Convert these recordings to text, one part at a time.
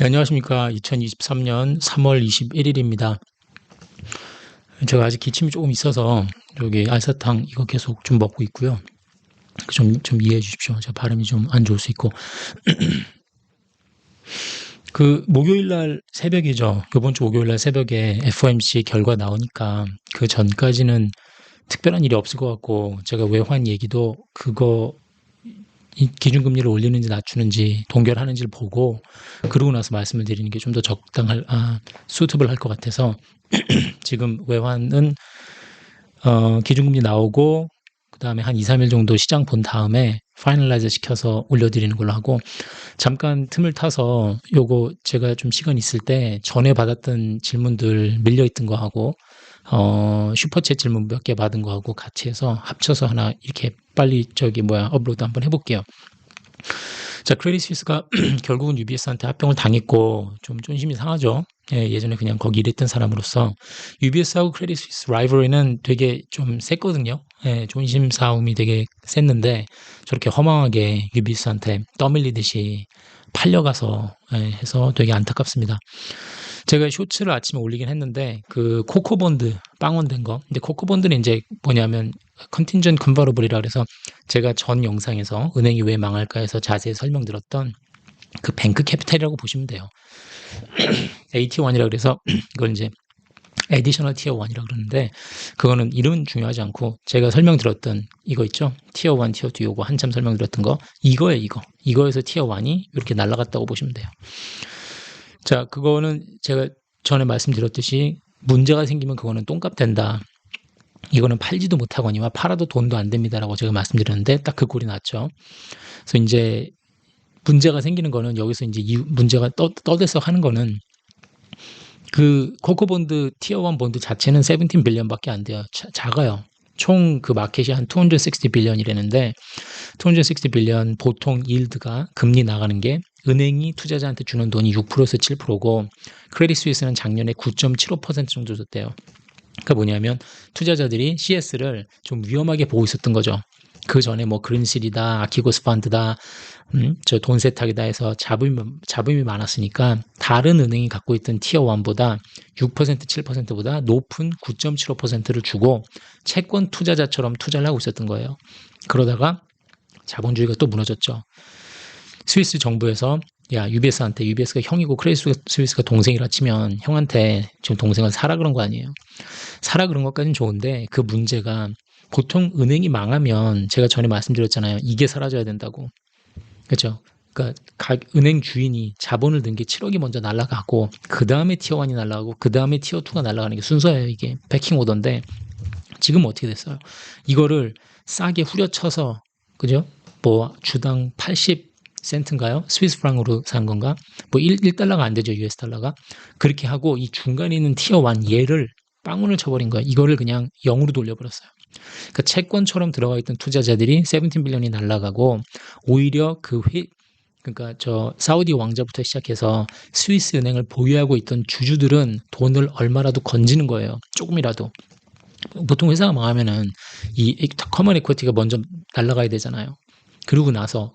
네, 안녕하십니까. 2023년 3월 21일입니다. 제가 아직 기침이 조금 있어서 여기 알사탕 이거 계속 좀 먹고 있고요. 좀 이해해 주십시오. 제가 발음이 좀 안 좋을 수 있고. 그 목요일 날 새벽이죠. 이번 주 목요일 날 새벽에 FOMC 결과 나오니까 그 전까지는 특별한 일이 없을 것 같고, 제가 외환 얘기도 그거 이 기준금리를 올리는지 낮추는지 동결하는지를 보고 그러고 나서 말씀을 드리는 게 좀 더 수트ብል 할 것 같아서 지금 외환은 기준금리 나오고 그다음에 한 2, 3일 정도 시장 본 다음에 파이널라이즈 시켜서 올려드리는 걸로 하고, 잠깐 틈을 타서 요거 제가 좀 시간 있을 때 전에 받았던 질문들 밀려있던 거 하고 슈퍼챗 질문 몇 개 받은 거 하고 같이 해서 합쳐서 하나 이렇게 빨리 업로드 한번 해볼게요. 자, 크레딧 스위스가 결국은 UBS한테 합병을 당했고 좀 쫀심이 상하죠. 예전에 그냥 거기 일했던 사람으로서 UBS하고 크레딧 스위스 라이벌리는 되게 좀 셌거든요. 존심 싸움이 되게 셌는데 저렇게 허망하게 UBS한테 떠밀리듯이 팔려가서 해서 되게 안타깝습니다. 제가 쇼츠를 아침에 올리긴 했는데 그 코코본드 빵원된 거. 근데 코코본드는 이제 뭐냐면 컨틴전트 컨버러블이라 그래서 제가 전 영상에서 은행이 왜 망할까 해서 자세히 설명드렸던 그 뱅크 캐피탈이라고 보시면 돼요. AT1이라 그래서 이걸 이제 에디셔널 티어 1이라 그러는데, 그거는 이름은 중요하지 않고 제가 설명드렸던 이거 있죠. 티어 1, 티어 2 요거 한참 설명드렸던 거, 이거예요. 이거에서 티어 1이 이렇게 날아갔다고 보시면 돼요. 자, 그거는 제가 전에 말씀드렸듯이 문제가 생기면 그거는 똥값 된다. 이거는 팔지도 못하거니와 팔아도 돈도 안 됩니다라고 제가 말씀드렸는데 딱 그 꼴이 났죠. 그래서 이제 문제가 생기는 거는 여기서 이제 문제가 떠들썩 하는 거는 그 코코본드 티어 1 본드 자체는 17 빌리언밖에 안 돼요. 작아요. 총 그 마켓이 한 260 빌리언이라는데 260 빌리언 보통 일드가 금리 나가는 게 은행이 투자자한테 주는 돈이 6%에서 7%고 크레딧 스위스는 작년에 9.75% 정도 줬대요. 그러니까 뭐냐면 투자자들이 CS를 좀 위험하게 보고 있었던 거죠. 그 전에 뭐 그린실이다, 아키고스 펀드다, 저 돈 세탁이다 해서 잡음이 많았으니까 다른 은행이 갖고 있던 티어 1보다 6%, 7%보다 높은 9.75%를 주고 채권 투자자처럼 투자를 하고 있었던 거예요. 그러다가 자본주의가 또 무너졌죠. 스위스 정부에서 야, UBS가 형이고 크레딧 스위스가 동생이라 치면 형한테 지금 동생을 사라 그런 거 아니에요. 사라 그런 것까지는 좋은데 그 문제가 보통 은행이 망하면 제가 전에 말씀드렸잖아요. 이게 사라져야 된다고. 그렇죠? 그러니까 은행 주인이 자본을 든 게 7억이 먼저 날아가고 그 다음에 티어 1이 날아가고 그 다음에 티어 2가 날아가는 게 순서예요. 이게 패킹 오더인데 지금 어떻게 됐어요? 이거를 싸게 후려쳐서, 그죠? 뭐 주당 80센트인가요? 스위스 프랑으로 산 건가? 뭐 1달러가 안 되죠. US 달러가. 그렇게 하고 이 중간에 있는 티어 1 얘를 빵원을 쳐버린 거예요. 이거를 그냥 0으로 돌려버렸어요. 그러니까 채권처럼 들어가 있던 투자자들이 17 빌리언이 날아가고 오히려 그러니까 저 사우디 왕자부터 시작해서 스위스 은행을 보유하고 있던 주주들은 돈을 얼마라도 건지는 거예요. 조금이라도. 보통 회사가 망하면은 이 커먼 에쿼티가 먼저 날아가야 되잖아요. 그러고 나서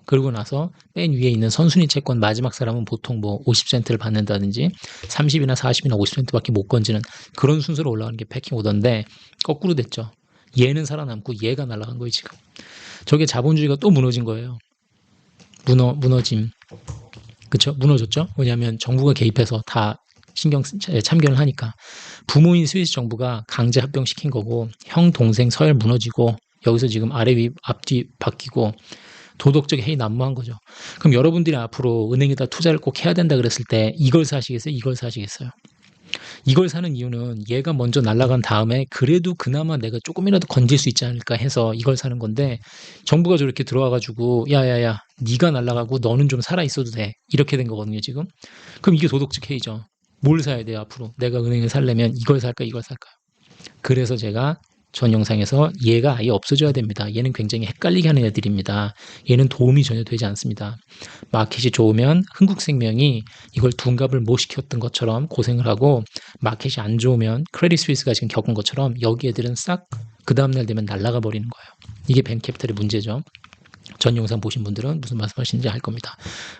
맨 위에 있는 선순위 채권 마지막 사람은 보통 뭐 50센트를 받는다든지 30이나 40이나 50센트밖에 못 건지는 그런 순서로 올라가는 게 패킹 오더인데 거꾸로 됐죠. 얘는 살아남고 얘가 날아간 거예요, 지금. 저게 자본주의가 또 무너진 거예요. 무너짐. 그쵸? 무너졌죠? 왜냐하면 정부가 개입해서 다 참견을 하니까. 부모인 스위스 정부가 강제 합병시킨 거고 형, 동생 서열 무너지고 여기서 지금 아래 위 앞뒤 바뀌고 도덕적 해이 난무한 거죠. 그럼 여러분들이 앞으로 은행에다 투자를 꼭 해야 된다 그랬을 때 이걸 사시겠어요? 이걸 사시겠어요? 이걸 사는 이유는 얘가 먼저 날아간 다음에 그래도 그나마 내가 조금이라도 건질 수 있지 않을까 해서 이걸 사는 건데, 정부가 저렇게 들어와가지고 야야야 네가 날아가고 너는 좀 살아있어도 돼 이렇게 된 거거든요 지금. 그럼 이게 도덕적 해이죠. 뭘 사야 돼요 앞으로? 내가 은행을 살려면 이걸 살까 이걸 살까? 그래서 제가 전 영상에서 얘가 아예 없어져야 됩니다. 얘는 굉장히 헷갈리게 하는 애들입니다. 얘는 도움이 전혀 되지 않습니다. 마켓이 좋으면 흥국생명이 이걸 둔갑을 못 시켰던 것처럼 고생을 하고, 마켓이 안 좋으면 크레딧 스위스가 지금 겪은 것처럼 여기 애들은 싹 그 다음날 되면 날아가 버리는 거예요. 이게 벤캐피탈의 문제죠. 전 영상 보신 분들은 무슨 말씀하시는지 알 겁니다.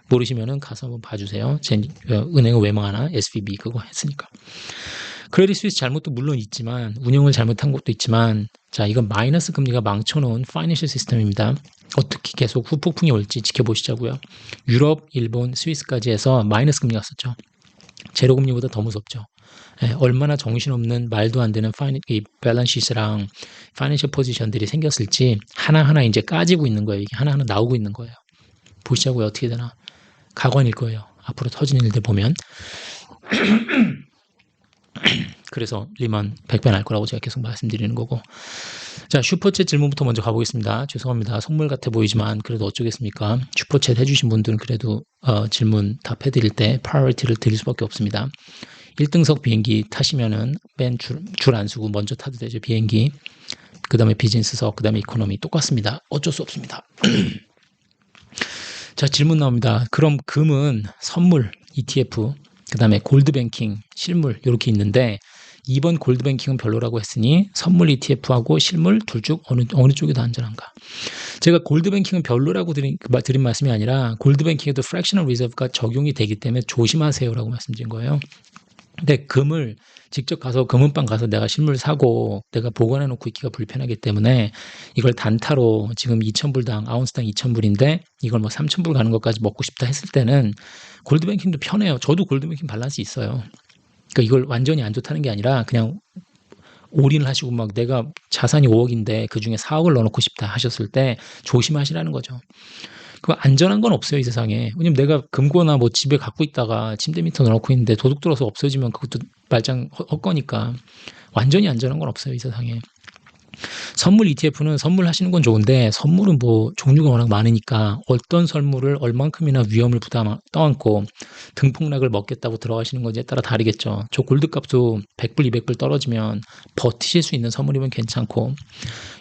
모르시면은 가서 한번 봐주세요. 제 은행은 왜 망하나? SVB 그거 했으니까. 크레딧 스위스 잘못도 물론 있지만 운영을 잘못한 것도 있지만 자 이건 마이너스 금리가 망쳐놓은 파이낸셜 시스템입니다. 어떻게 계속 후폭풍이 올지 지켜보시자고요. 유럽, 일본, 스위스까지 해서 마이너스 금리가 왔었죠. 제로 금리보다 더 무섭죠. 얼마나 정신없는 말도 안 되는 이 밸런시스랑 파이낸셜 포지션들이 생겼을지 하나하나 이제 까지고 있는 거예요. 이게 하나하나 나오고 있는 거예요. 보시자고요. 어떻게 되나. 가관일 거예요. 앞으로 터지는 일들 보면. 그래서 리만 100배 날 거라고 제가 계속 말씀드리는 거고. 자, 슈퍼챗 질문부터 먼저 가보겠습니다. 죄송합니다. 선물 같아 보이지만 그래도 어쩌겠습니까? 슈퍼챗 해주신 분들은 그래도 질문 답해드릴 때 프라이어리티를 드릴 수밖에 없습니다. 1등석 비행기 타시면은 맨 줄 안 서고 먼저 타도 되죠. 비행기. 그 다음에 비즈니스석, 그 다음에 이코노미 똑같습니다. 어쩔 수 없습니다. 자, 질문 나옵니다. 그럼 금은 선물, ETF, 그 다음에 골드뱅킹, 실물 이렇게 있는데 2번 골드뱅킹은 별로라고 했으니 선물 ETF하고 실물 둘 중 어느 쪽이 더 안전한가? 제가 골드뱅킹은 별로라고 드린 말씀이 아니라 골드뱅킹에도 fractional reserve가 적용이 되기 때문에 조심하세요라고 말씀드린 거예요. 근데 금을 직접 가서 금은방 가서 내가 실물 사고 내가 보관해 놓고 있기가 불편하기 때문에 이걸 단타로 지금 2,000불당 아운스당 2,000불인데 이걸 뭐 3,000불 가는 것까지 먹고 싶다 했을 때는 골드뱅킹도 편해요. 저도 골드뱅킹 밸런스 있어요. 그러니까 이걸 완전히 안 좋다는 게 아니라 그냥 올인을 하시고 막 내가 자산이 5억인데 그중에 4억을 넣어놓고 싶다 하셨을 때 조심하시라는 거죠. 그 안전한 건 없어요, 이 세상에. 왜냐면 내가 금고나 뭐 집에 갖고 있다가 침대 밑에 넣어놓고 있는데 도둑 들어서 없어지면 그것도 말짱 헛거니까 완전히 안전한 건 없어요, 이 세상에. 선물 ETF는 선물하시는 건 좋은데 선물은 뭐 종류가 워낙 많으니까 어떤 선물을 얼만큼이나 위험을 떠안고 등폭락을 먹겠다고 들어가시는 건지에 따라 다르겠죠. 저 골드값도 100불, 200불 떨어지면 버티실 수 있는 선물이면 괜찮고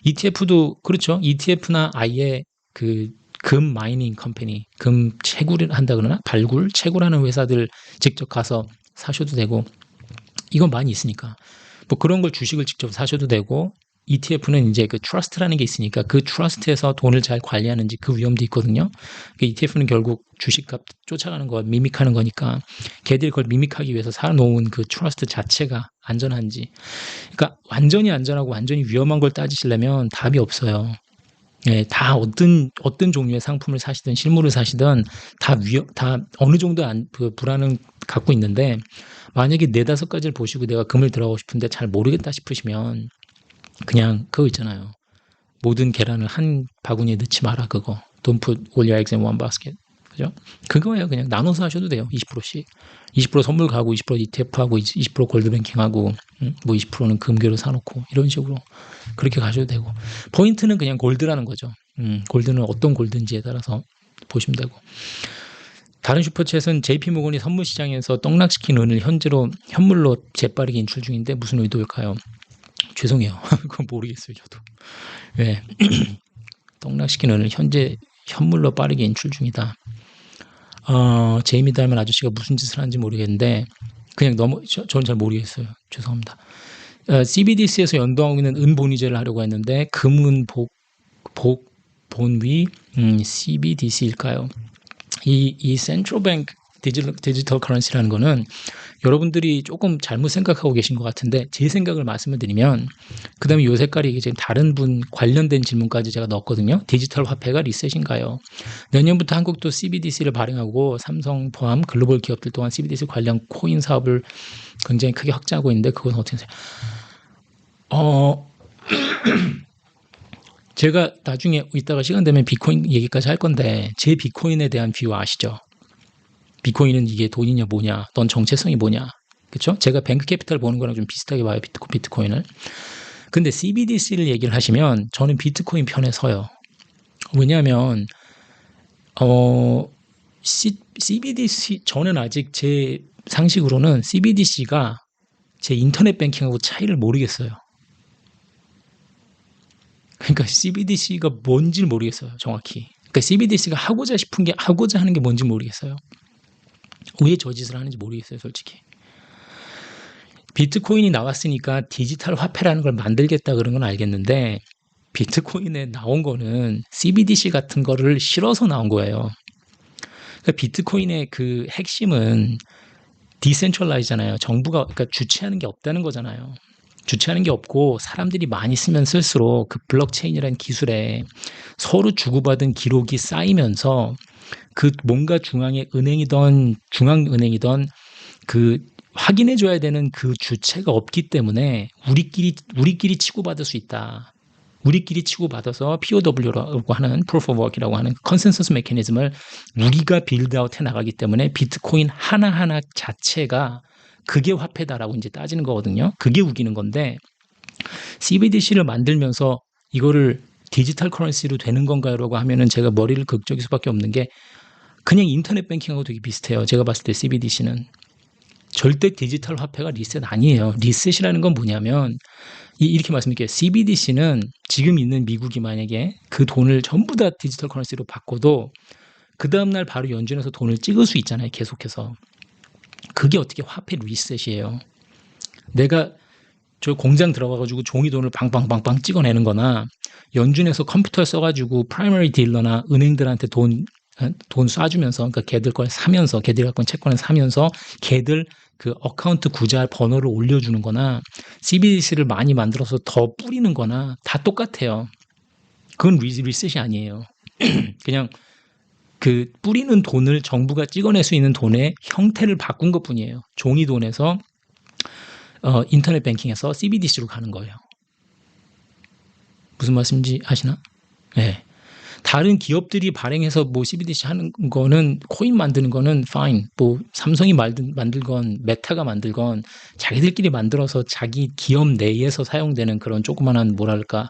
ETF도 그렇죠. ETF나 아예 그 금 마이닝 컴퍼니, 금 채굴을 한다 그러나? 발굴, 채굴하는 회사들 직접 가서 사셔도 되고 이건 많이 있으니까 뭐 그런 걸 주식을 직접 사셔도 되고 ETF는 이제 그 트러스트라는 게 있으니까 그 트러스트에서 돈을 잘 관리하는지 그 위험도 있거든요. 그 ETF는 결국 주식값 쫓아가는 거, 미믹하는 거니까 걔들이 그걸 미믹하기 위해서 사놓은 그 트러스트 자체가 안전한지. 그러니까 완전히 안전하고 완전히 위험한 걸 따지시려면 답이 없어요. 예, 다 어떤 종류의 상품을 사시든 실물을 사시든 다 어느 정도 불안은 갖고 있는데 만약에 4-5가지를 보시고 내가 금을 들어가고 싶은데 잘 모르겠다 싶으시면 그냥 그거 있잖아요. 모든 계란을 한 바구니에 넣지 마라 그거. Don't put all your eggs in one basket. 그죠? 그거예요. 그냥 나눠서 하셔도 돼요. 20%씩. 20% 선물 가고 20% ETF하고 20% 골드뱅킹하고 뭐 20%는 금괴로 사놓고 이런 식으로 그렇게 가셔도 되고 포인트는 그냥 골드라는 거죠. 골드는 어떤 골드인지에 따라서 보시면 되고 다른 슈퍼챗은 JP모건이 선물시장에서 떡락시킨 은을 현물로 재빠르게 인출 중인데 무슨 의도일까요? 죄송해요. 그건 모르겠어요, 저도. 왜? 떡락시킨 은을 현물로 빠르게 인출 중이다. 제이미 닮은 아저씨가 무슨 짓을 하는지 모르겠는데 그냥 저는 잘 모르겠어요. 죄송합니다. CBDC에서 연동하고 있는 은본위제를 하려고 했는데 금은 본위 CBDC일까요? 이 센트럴뱅크 디지털 커런시라는 거는 여러분들이 조금 잘못 생각하고 계신 것 같은데 제 생각을 말씀을 드리면 그 다음에 요 색깔이 이제 다른 분 관련된 질문까지 제가 넣었거든요. 디지털 화폐가 리셋인가요? 내년부터 한국도 CBDC를 발행하고 삼성 포함 글로벌 기업들 또한 CBDC 관련 코인 사업을 굉장히 크게 확장하고 있는데 그건 어떻게 생각하세요? 제가 나중에 이따가 시간 되면 비트코인 얘기까지 할 건데 제 비트코인에 대한 뷰 아시죠? 비트코인은 이게 돈이냐 뭐냐, 넌 정체성이 뭐냐, 그렇죠? 제가 뱅크 캐피탈 보는 거랑 좀 비슷하게 봐요, 비트코인을. 근데 CBDC를 얘기를 하시면 저는 비트코인 편에 서요. 왜냐하면 CBDC 저는 아직 제 상식으로는 CBDC가 제 인터넷 뱅킹하고 차이를 모르겠어요. 그러니까 CBDC가 뭔지를 모르겠어요, 정확히. 그러니까 CBDC가 하고자 하는 게 뭔지 모르겠어요. 왜 저 짓을 하는지 모르겠어요, 솔직히. 비트코인이 나왔으니까 디지털 화폐라는 걸 만들겠다 그런 건 알겠는데 비트코인에 나온 거는 CBDC 같은 거를 실어서 나온 거예요. 그러니까 비트코인의 그 핵심은 디센트럴라이즈잖아요. 정부가 그러니까 주체하는 게 없다는 거잖아요. 주체하는 게 없고 사람들이 많이 쓰면 쓸수록 그 블록체인이라는 기술에 서로 주고받은 기록이 쌓이면서 그 뭔가 중앙은행이던 그 확인해줘야 되는 그 주체가 없기 때문에 우리끼리 치고받을 수 있다. 우리끼리 치고받아서 POW라고 하는 Proof of Work이라고 하는 컨센서스 메커니즘을 우리가 빌드아웃 해나가기 때문에 비트코인 하나하나 자체가 그게 화폐다라고 이제 따지는 거거든요. 그게 우기는 건데 CBDC를 만들면서 이거를 디지털 커런시로 되는 건가요라고 하면은 제가 머리를 극적일 수밖에 없는 게 그냥 인터넷 뱅킹하고 되게 비슷해요. 제가 봤을 때 CBDC는 절대 디지털 화폐가 리셋 아니에요. 리셋이라는 건 뭐냐면 이렇게 말씀드릴게요. CBDC는 지금 있는 미국이 만약에 그 돈을 전부 다 디지털 커런시로 바꿔도 그 다음날 바로 연준에서 돈을 찍을 수 있잖아요. 계속해서. 그게 어떻게 화폐 리셋이에요. 내가 저 공장 들어가가지고 종이 돈을 빵빵빵빵 찍어내는 거나 연준에서 컴퓨터 써가지고 프라이머리 딜러나 은행들한테 돈 쏴주면서 그러니까 걔들 걸 사면서 걔들 갖고 있는 채권을 사면서 걔들 그 어카운트 구자 번호를 올려주는 거나 CBDC를 많이 만들어서 더 뿌리는 거나 다 똑같아요. 그건 리셋이 아니에요. 그냥 그 뿌리는 돈을 정부가 찍어낼 수 있는 돈의 형태를 바꾼 것 뿐이에요. 종이 돈에서 인터넷 뱅킹에서 CBDC로 가는 거예요. 무슨 말씀인지 아시나? 네. 다른 기업들이 발행해서 뭐 CBDC 하는 거는 코인 만드는 거는 fine. 뭐 삼성이 만들건 메타가 만들건 자기들끼리 만들어서 자기 기업 내에서 사용되는 그런 조그만한 뭐랄까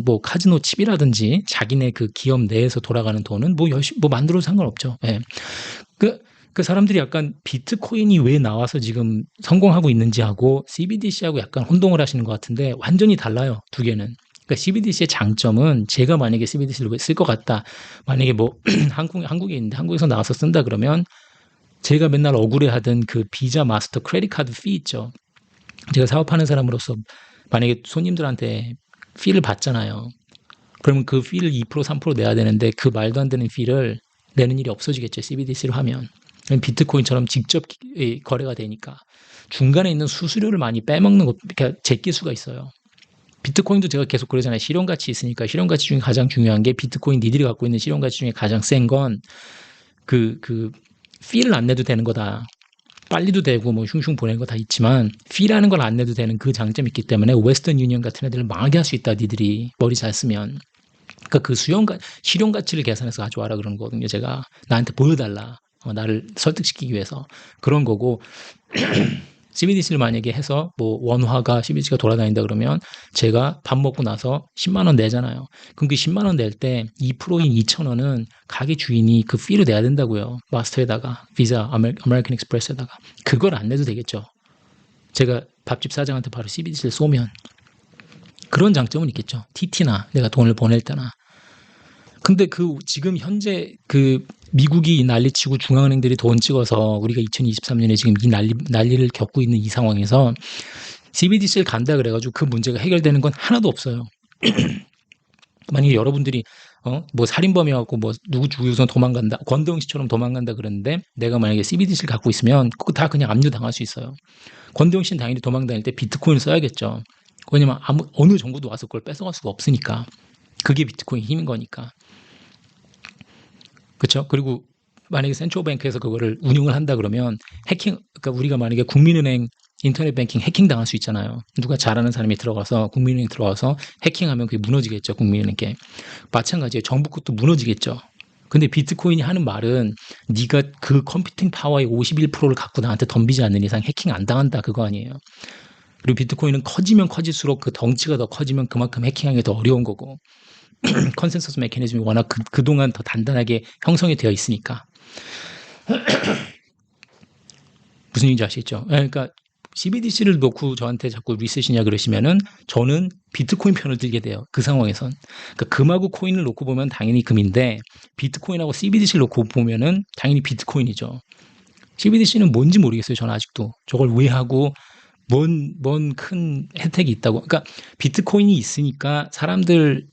뭐 카지노 칩이라든지 자기네 그 기업 내에서 돌아가는 돈은 뭐 열심히 뭐 만들어도 상관없죠. 예. 그 사람들이 약간 비트코인이 왜 나와서 지금 성공하고 있는지하고 CBDC하고 약간 혼동을 하시는 것 같은데 완전히 달라요. 두 개는. 그러니까 CBDC의 장점은 제가 만약에 CBDC를 쓸 것 같다. 만약에 뭐 한국에 있는데 한국에서 나와서 쓴다 그러면 제가 맨날 억울해하던 그 비자 마스터 크레딧 카드 피 있죠. 제가 사업하는 사람으로서 만약에 손님들한테 피를 받잖아요. 그러면 그 피를 2% 3% 내야 되는데 그 말도 안 되는 피를 내는 일이 없어지겠죠. CBDC로 하면. 비트코인처럼 직접 거래가 되니까 중간에 있는 수수료를 많이 빼먹는 것, 그러니까 제낄 수가 있어요. 비트코인도 제가 계속 그러잖아요. 실현가치 있으니까 실현가치 중에 가장 중요한 게 비트코인 니들이 갖고 있는 실현가치 중에 가장 센 건 그 피를 안 내도 되는 거다. 빨리도 되고 뭐 흉흉 보내는 거 다 있지만 피라는 걸 안 내도 되는 그 장점이 있기 때문에 웨스턴 유니언 같은 애들을 망하게 할 수 있다. 니들이 머리 잘 쓰면. 그러니까 그 실현 가치를 계산해서 가져와라 그러는 거거든요. 제가 나한테 보여달라. 나를 설득시키기 위해서 그런 거고 CBDC를 만약에 해서 뭐 원화가 CBDC가 돌아다닌다 그러면 제가 밥 먹고 나서 10만 원 내잖아요. 그럼 그 10만 원 낼 때 2%인 2,000원은 가게 주인이 그 피를 내야 된다고요. 마스터에다가 비자 아메리칸 익스프레스에다가 그걸 안 내도 되겠죠. 제가 밥집 사장한테 바로 CBDC를 쏘면 그런 장점은 있겠죠. TT나 내가 돈을 보낼 때나. 근데 그 지금 현재 그 미국이 난리치고 중앙은행들이 돈 찍어서 우리가 2023년에 지금 이 난리를 겪고 있는 이 상황에서 CBDC를 간다 그래가지고 그 문제가 해결되는 건 하나도 없어요. 만약에 여러분들이 뭐 살인범이어갖고 뭐 누구 죽이고서 도망간다, 권도영 씨처럼 도망간다 그러는데 내가 만약에 CBDC를 갖고 있으면 그거 다 그냥 압류 당할 수 있어요. 권도영 씨는 당연히 도망 다닐 때 비트코인을 써야겠죠. 왜냐면 어느 정부도 와서 그걸 뺏어갈 수가 없으니까. 그게 비트코인 힘인 거니까. 그렇죠? 그리고 만약에 센트럴뱅크에서 그거를 운용을 한다 그러면 그러니까 우리가 만약에 국민은행 인터넷 뱅킹 해킹 당할 수 있잖아요. 누가 잘하는 사람이 들어가서 국민은행 들어가서 해킹하면 그게 무너지겠죠. 국민은행께. 마찬가지예요. 정부 것도 무너지겠죠. 근데 비트코인이 하는 말은 네가 그 컴퓨팅 파워의 51%를 갖고 나한테 덤비지 않는 이상 해킹 안 당한다 그거 아니에요. 그리고 비트코인은 커지면 커질수록 그 덩치가 더 커지면 그만큼 해킹하기 더 어려운 거고 컨센서스 메커니즘이 워낙 그동안 더 단단하게 형성이 되어 있으니까. 무슨 얘기인지 아시겠죠? 그러니까 CBDC를 놓고 저한테 자꾸 리셋이냐 그러시면은 저는 비트코인 편을 들게 돼요. 그 상황에선. 그러니까 금하고 코인을 놓고 보면 당연히 금인데 비트코인하고 CBDC를 놓고 보면은 당연히 비트코인이죠. CBDC는 뭔지 모르겠어요. 저는 아직도. 저걸 왜 하고 뭔 큰 혜택이 있다고. 그러니까 비트코인이 있으니까 사람들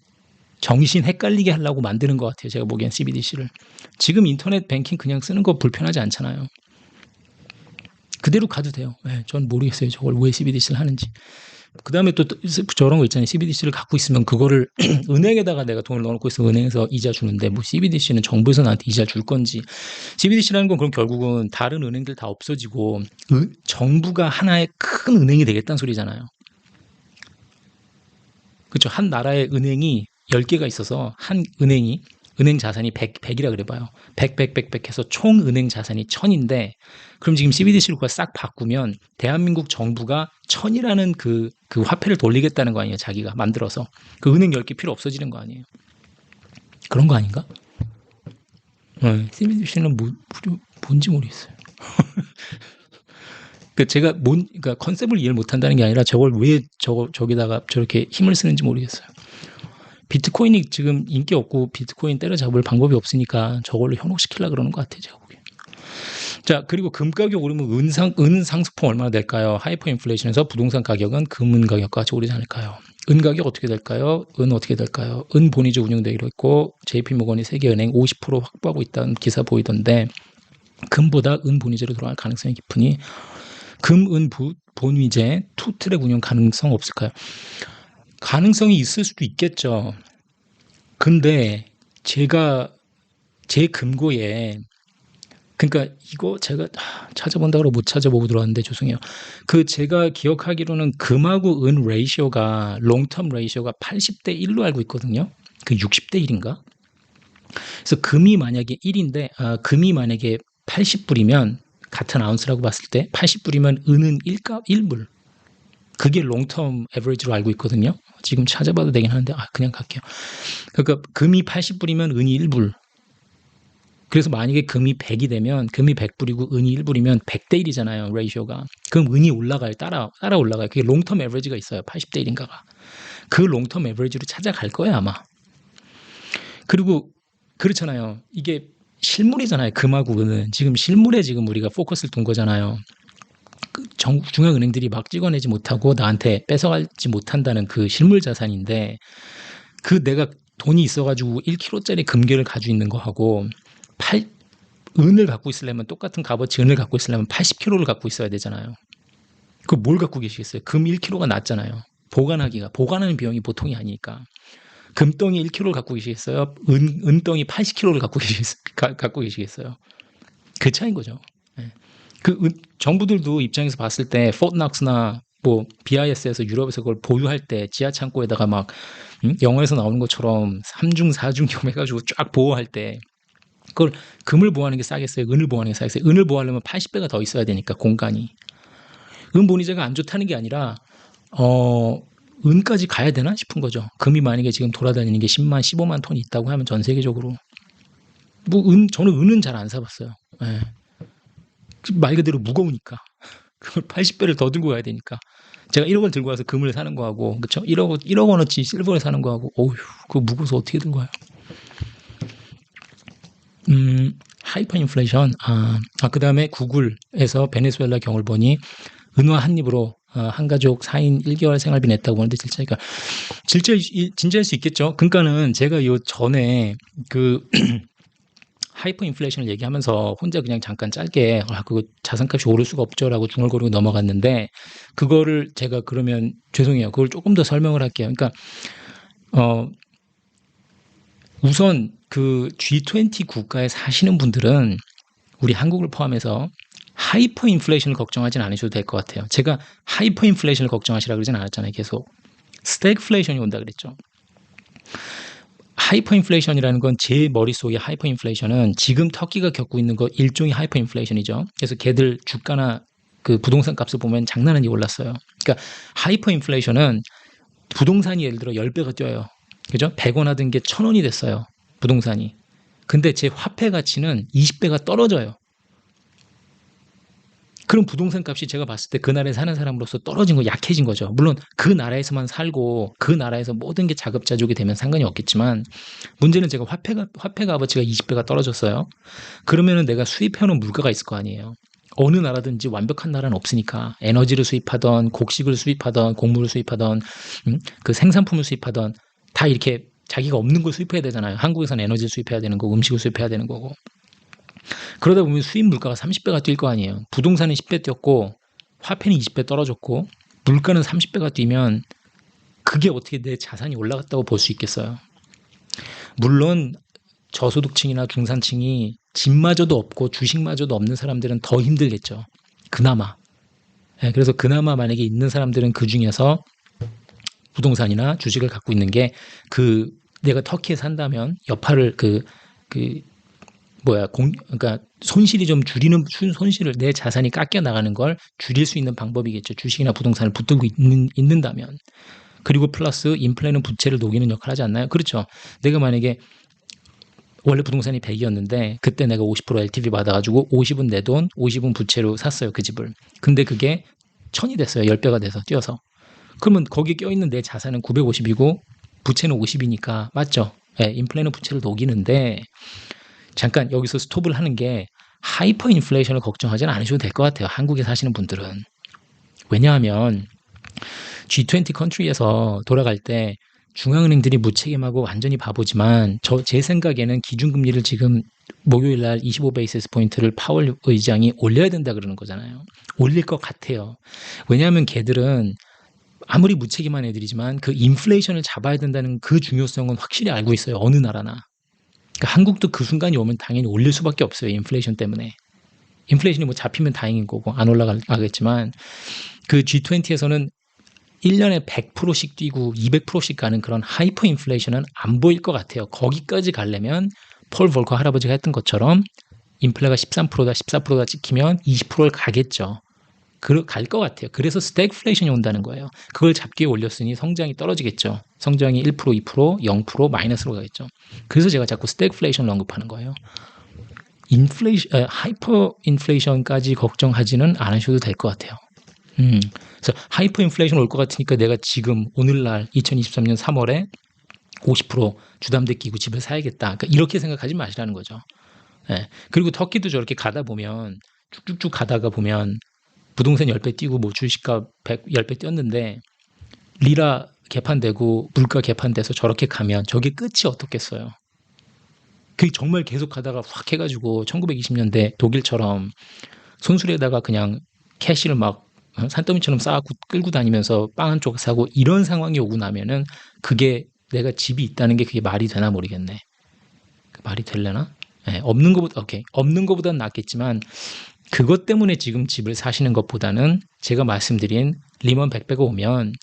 정신 헷갈리게 하려고 만드는 것 같아요. 제가 보기엔 CBDC를. 지금 인터넷 뱅킹 그냥 쓰는 거 불편하지 않잖아요. 그대로 가도 돼요. 네, 전 모르겠어요. 저걸 왜 CBDC를 하는지. 그 다음에 또 저런 거 있잖아요. CBDC를 갖고 있으면 그거를 은행에다가 내가 돈을 넣어놓고 있으면 은행에서 이자 주는데 뭐 CBDC는 정부에서 나한테 이자 줄 건지. CBDC라는 건 그럼 결국은 다른 은행들 다 없어지고 정부가 하나의 큰 은행이 되겠다는 소리잖아요. 그렇죠. 한 나라의 은행이 10개가 있어서 한 은행이 은행 자산이 100이라 그래 봐요. 100 해서 총 은행 자산이 1000인데 그럼 지금 CBDC를 싹 바꾸면 대한민국 정부가 1000이라는 그 화폐를 돌리겠다는 거 아니에요. 자기가 만들어서. 그 은행 10개 필요 없어지는 거 아니에요. 그런 거 아닌가? CBDC는 뭔지 모르겠어요. 그 제가 그러니까 컨셉을 이해를 못한다는 게 아니라 저걸 왜 저기다가 저렇게 힘을 쓰는지 모르겠어요. 비트코인이 지금 인기 없고 비트코인 때려잡을 방법이 없으니까 저걸로 현혹시키려고 그러는 것 같아요. 제가 보기엔. 자, 그리고 금 가격 오르면 은 상승폭 얼마나 될까요? 하이퍼 인플레이션에서 부동산 가격은 금은 가격과 같이 오르지 않을까요? 은 가격 어떻게 될까요? 은 어떻게 될까요? 은 본위주 운용되기로 했고 JP모건이 세계은행 50% 확보하고 있다는 기사 보이던데 금보다 은 본위제로 돌아갈 가능성이 깊으니 금, 은 본위제 투 트랙 운영 가능성 없을까요? 가능성이 있을 수도 있겠죠. 근데 제가 제 금고에 그러니까 이거 제가 찾아본다고 못 찾아보고 들어왔는데 죄송해요. 그 제가 기억하기로는 금하고 은 레이시오가 롱텀 레이시오가 80대 1로 알고 있거든요. 그 60대 1인가? 그래서 금이 만약에 1인데 금이 만약에 80불이면 같은 아운스라고 봤을 때 80불이면 은은 1불. 그게 롱텀 에버리지로 알고 있거든요. 지금 찾아봐도 되긴 하는데 그냥 갈게요. 그러니까 금이 80불이면 은이 1불. 그래서 만약에 금이 100이 되면 금이 100불이고 은이 1불이면 100대 1이잖아요. 레이쇼가. 그럼 은이 올라가요. 따라 올라가요. 그게 롱텀 에버리지가 있어요. 80대 1인가가. 그 롱텀 에버리지로 찾아갈 거예요, 아마. 그리고 그렇잖아요. 이게 실물이잖아요. 금하고 은은. 지금 실물에 지금 우리가 포커스를 둔 거잖아요. 중앙은행들이 막 찍어내지 못하고 나한테 뺏어가지 못한다는 그 실물 자산인데 그 내가 돈이 있어가지고 1kg짜리 금괴를 가지고 있는 거하고 은을 갖고 있으려면 똑같은 값어치 은을 갖고 있으려면 80kg를 갖고 있어야 되잖아요. 그 뭘 갖고 계시겠어요? 금 1kg가 낫잖아요. 보관하는 비용이 보통이 아니니까. 금덩이 1kg를 갖고 계시겠어요? 은덩이 80kg를 갖고 계시겠어요? 그 차이인 거죠. 네. 정부들도 입장에서 봤을 때 포트낙스나 뭐 BIS에서 유럽에서 그걸 보유할 때 지하 창고에다가 막 영화에서 나오는 것처럼 3중 4중 겸해가지고 쫙 보호할 때 그걸 금을 보호하는 게 싸겠어요? 은을 보호하는 게 싸겠어요? 은을 보호하려면 80배가 더 있어야 되니까 공간이. 은 본위제가 안 좋다는 게 아니라 은까지 가야 되나 싶은 거죠. 금이 만약에 지금 돌아다니는 게 10만, 15만 톤이 있다고 하면 전 세계적으로 저는 은은 잘 안 사봤어요. 네. 말 그대로 무거우니까. 그걸 80배를 더 들고 가야 되니까. 제가 1억을 들고 와서 금을 사는 거하고, 그쵸? 1억 원어치 실버를 사는 거하고, 어휴, 그거 무거워서 어떻게 들고 와요? 하이퍼 인플레이션. 그 다음에 구글에서 베네수엘라 경을 보니 은화 한 입으로 한 가족 4인 1개월 생활비 냈다고 보는데 진짜일 수 있겠죠. 그러니까는 제가 요 전에 하이퍼 인플레이션을 얘기하면서 혼자 그냥 잠깐 짧게 그거 자산값이 오를 수가 없죠라고 중얼거리고 넘어갔는데 그거를 제가 그러면 죄송해요. 그걸 조금 더 설명을 할게요. 그러니까 우선 그 G20 국가에 사시는 분들은 우리 한국을 포함해서 하이퍼 인플레이션을 걱정하진 않으셔도 될 것 같아요. 제가 하이퍼 인플레이션을 걱정하시라고 그러진 않았잖아요. 계속 스태그플레이션이 온다 그랬죠. 하이퍼 인플레이션이라는 건 제 머릿속에 하이퍼 인플레이션은 지금 터키가 겪고 있는 거 일종의 하이퍼 인플레이션이죠. 그래서 걔들 주가나 그 부동산 값을 보면 장난 아니게 올랐어요. 그러니까 하이퍼 인플레이션은 부동산이 예를 들어 10배가 뛰어요. 그죠? 100원 하던 게 1000원이 됐어요. 부동산이. 근데 제 화폐 가치는 20배가 떨어져요. 그럼 부동산 값이 제가 봤을 때 그 나라에 사는 사람으로서 떨어진 거 약해진 거죠. 물론 그 나라에서만 살고 그 나라에서 모든 게 자급자족이 되면 상관이 없겠지만 문제는 제가 화폐 값어치가 20배가 떨어졌어요. 그러면은 내가 수입해오는 물가가 있을 거 아니에요. 어느 나라든지 완벽한 나라는 없으니까 에너지를 수입하던 곡식을 수입하던 곡물을 수입하던 그 생산품을 수입하던 다 이렇게 자기가 없는 걸 수입해야 되잖아요. 한국에서는 에너지를 수입해야 되는 거고 음식을 수입해야 되는 거고 그러다 보면 수입 물가가 30배가 뛸 거 아니에요. 부동산은 10배 뛰었고 화폐는 20배 떨어졌고 물가는 30배가 뛰면 그게 어떻게 내 자산이 올라갔다고 볼 수 있겠어요. 물론 저소득층이나 중산층이 집마저도 없고 주식마저도 없는 사람들은 더 힘들겠죠. 그나마. 예, 그래서 그나마 만약에 있는 사람들은 그 중에서 부동산이나 주식을 갖고 있는 게 그 내가 터키에 산다면 여파를 그러니까 손실이 좀 줄이는 손실을 내 자산이 깎여 나가는 걸 줄일 수 있는 방법이겠죠. 주식이나 부동산을 붙들고 있는다면. 그리고 플러스 인플레는 부채를 녹이는 역할을 하지 않나요? 그렇죠. 내가 만약에 원래 부동산이 100이었는데 그때 내가 50% LTV 받아가지고 50은 내 돈, 50은 부채로 샀어요. 그 집을. 근데 그게 1000이 됐어요. 10배가 돼서 뛰어서. 그러면 거기 껴있는 내 자산은 950이고 부채는 50이니까 맞죠? 네, 인플레는 부채를 녹이는데 잠깐 여기서 스톱을 하는 게 하이퍼 인플레이션을 걱정하지는 않으셔도 될 것 같아요. 한국에 사시는 분들은. 왜냐하면 G20 컨트리에서 돌아갈 때 중앙은행들이 무책임하고 완전히 바보지만 제 생각에는 기준금리를 지금 목요일 날 25베이시스 포인트를 파월 의장이 올려야 된다 그러는 거잖아요. 올릴 것 같아요. 왜냐하면 걔들은 아무리 무책임한 애들이지만 그 인플레이션을 잡아야 된다는 그 중요성은 확실히 알고 있어요. 어느 나라나. 그러니까 한국도 그 순간이 오면 당연히 올릴 수밖에 없어요. 인플레이션 때문에. 인플레이션이 뭐 잡히면 다행인 거고 안 올라가겠지만 그 G20에서는 1년에 100%씩 뛰고 200%씩 가는 그런 하이퍼 인플레이션은 안 보일 것 같아요. 거기까지 가려면 폴 볼커 할아버지가 했던 것처럼 인플레가 13%다 14%다 찍히면 20%를 가겠죠. 갈 것 같아요. 그래서 스태그플레이션이 온다는 거예요. 그걸 잡기에 올렸으니 성장이 떨어지겠죠. 성장이 1%, 2%, 0% 마이너스로 가겠죠. 그래서 제가 자꾸 스태그플레이션을 언급하는 거예요. 하이퍼 인플레이션까지 걱정하지는 않으셔도 될 것 같아요. 그래서 하이퍼 인플레이션 올 것 같으니까 내가 지금 오늘날 2023년 3월에 50% 주담대 끼고 집을 사야겠다. 그러니까 이렇게 생각하지 마시라는 거죠. 예. 그리고 터키도 저렇게 가다 보면 쭉쭉쭉 가다가 보면 부동산 10배 뛰고 뭐 주식값 10배 뛰었는데 리라 개판되고 물가 개판돼서 저렇게 가면 저게 끝이 어떻겠어요. 그게 정말 계속 가다가 확 해가지고 1920년대 독일처럼 손수레에다가 그냥 캐시를 막 산더미처럼 쌓고 끌고 다니면서 빵 한 쪽 사고 이런 상황이 오고 나면은 그게 내가 집이 있다는 게 그게 말이 되나 모르겠네. 말이 되려나? 네, 없는 것보다는 낫겠지만 그것 때문에 지금 집을 사시는 것보다는 제가 말씀드린 리먼 100배가 오면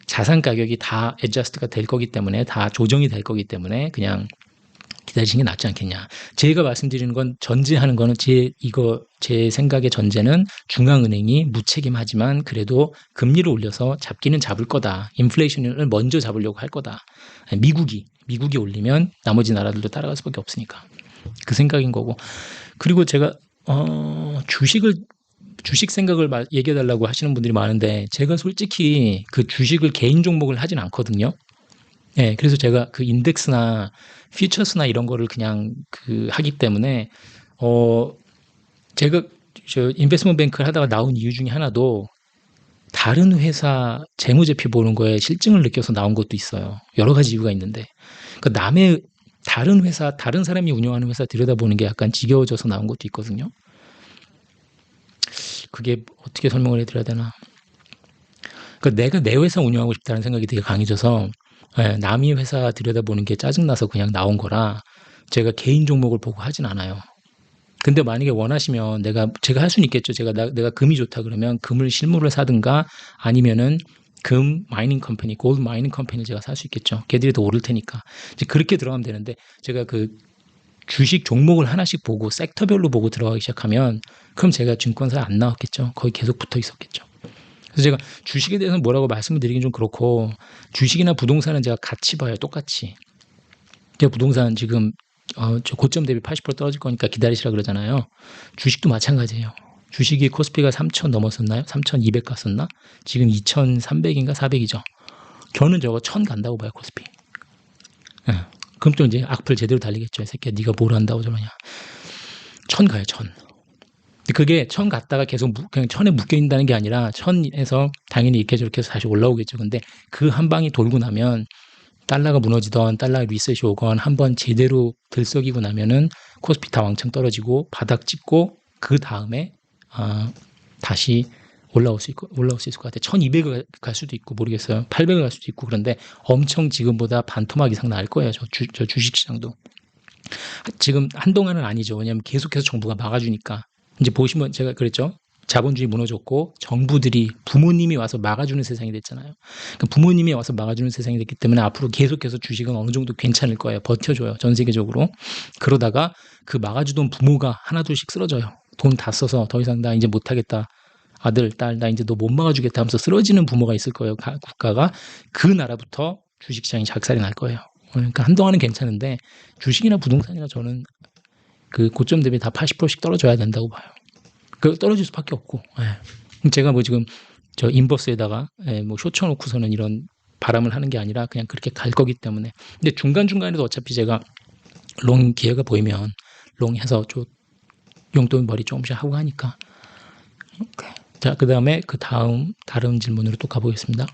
자산 가격이 다 애저스트가 될 거기 때문에 다 조정이 될 거기 때문에 그냥 기다리시는 게 낫지 않겠냐. 제가 말씀드리는 건 전제하는 거는 제 생각의 전제는 중앙은행이 무책임하지만 그래도 금리를 올려서 잡기는 잡을 거다. 인플레이션을 먼저 잡으려고 할 거다. 미국이 올리면 나머지 나라들도 따라갈 수밖에 없으니까. 그 생각인 거고. 그리고 제가 주식 생각을 얘기해달라고 하시는 분들이 많은데 제가 솔직히 그 주식을 개인 종목을 하진 않거든요. 예, 그래서 제가 그 인덱스나 퓨처스나 이런 거를 그냥 하기 때문에 제가 저 인베스트먼트 뱅크를 하다가 나온 이유 중에 하나도 다른 회사 재무제표 보는 거에 실증을 느껴서 나온 것도 있어요. 여러 가지 이유가 있는데. 그러니까 다른 회사, 다른 사람이 운영하는 회사 들여다보는 게 약간 지겨워져서 나온 것도 있거든요. 그게 어떻게 설명을 해드려야 되나. 그러니까 내가 내 회사 운영하고 싶다는 생각이 되게 강해져서 남의 회사 들여다보는 게 짜증나서 그냥 나온 거라 제가 개인 종목을 보고 하진 않아요. 근데 만약에 원하시면 제가 할 수는 있겠죠. 내가 금이 좋다 그러면 금을 실물을 사든가 아니면은 금 마이닝 컴퍼니, 골드 마이닝 컴퍼니를 제가 살 수 있겠죠. 걔들이 더 오를 테니까. 이제 그렇게 들어가면 되는데 제가 그 주식 종목을 하나씩 보고 섹터별로 보고 들어가기 시작하면 그럼 제가 증권사에 안 나왔겠죠. 거의 계속 붙어 있었겠죠. 그래서 제가 주식에 대해서는 뭐라고 말씀을 드리긴 좀 그렇고 주식이나 부동산은 제가 같이 봐요. 똑같이. 제가 부동산 지금 저 고점 대비 80% 떨어질 거니까 기다리시라 그러잖아요. 주식도 마찬가지예요. 주식이 코스피가 3,000 넘었었나요? 3,200 갔었나? 지금 2,300인가 400이죠. 저는 저거 1,000 간다고 봐요. 코스피. 예. 그럼 또 이제 악플 제대로 달리겠죠. 이 새끼야 네가 뭘 한다고 저러냐. 1,000 가요. 1,000. 근데 그게 천 갔다가 계속 그냥 천에 묶여 있다는 게 아니라 천에서 당연히 이렇게 저렇게 해서 다시 올라오겠죠. 근데 그 한 방이 돌고 나면 달러가 무너지던 달러가 리셋이 오건 한번 제대로 들썩이고 나면은 코스피 다 왕창 떨어지고 바닥 찍고 그 다음에 다시 올라올 수 있을 것 같아요. 1200을 갈 수도 있고 모르겠어요. 800을 갈 수도 있고 그런데 엄청 지금보다 반토막 이상 날 거예요. 저 주식시장도. 지금 한동안은 아니죠. 왜냐하면 계속해서 정부가 막아주니까. 이제 보시면 제가 그랬죠. 자본주의 무너졌고 정부들이 부모님이 와서 막아주는 세상이 됐잖아요. 그러니까 부모님이 와서 막아주는 세상이 됐기 때문에 앞으로 계속해서 주식은 어느 정도 괜찮을 거예요. 버텨줘요. 전 세계적으로. 그러다가 그 막아주던 부모가 하나둘씩 쓰러져요. 돈 다 써서 더 이상 나 이제 못하겠다. 아들, 딸, 나 이제 너 못 막아주겠다 하면서 쓰러지는 부모가 있을 거예요. 국가가. 그 나라부터 주식시장이 작살이 날 거예요. 그러니까 한동안은 괜찮은데 주식이나 부동산이나 저는 그 고점 대비 다 80%씩 떨어져야 된다고 봐요. 그 떨어질 수밖에 없고. 예. 제가 뭐 지금 저 인버스에다가 뭐 쇼쳐 놓고서는 이런 바람을 하는 게 아니라 그냥 그렇게 갈 거기 때문에. 근데 중간중간에도 어차피 제가 롱 기회가 보이면 롱 해서 좀 용돈 벌이 조금씩 하고 하니까. 오케이. 자, 그다음에 다른 질문으로 또 가보겠습니다.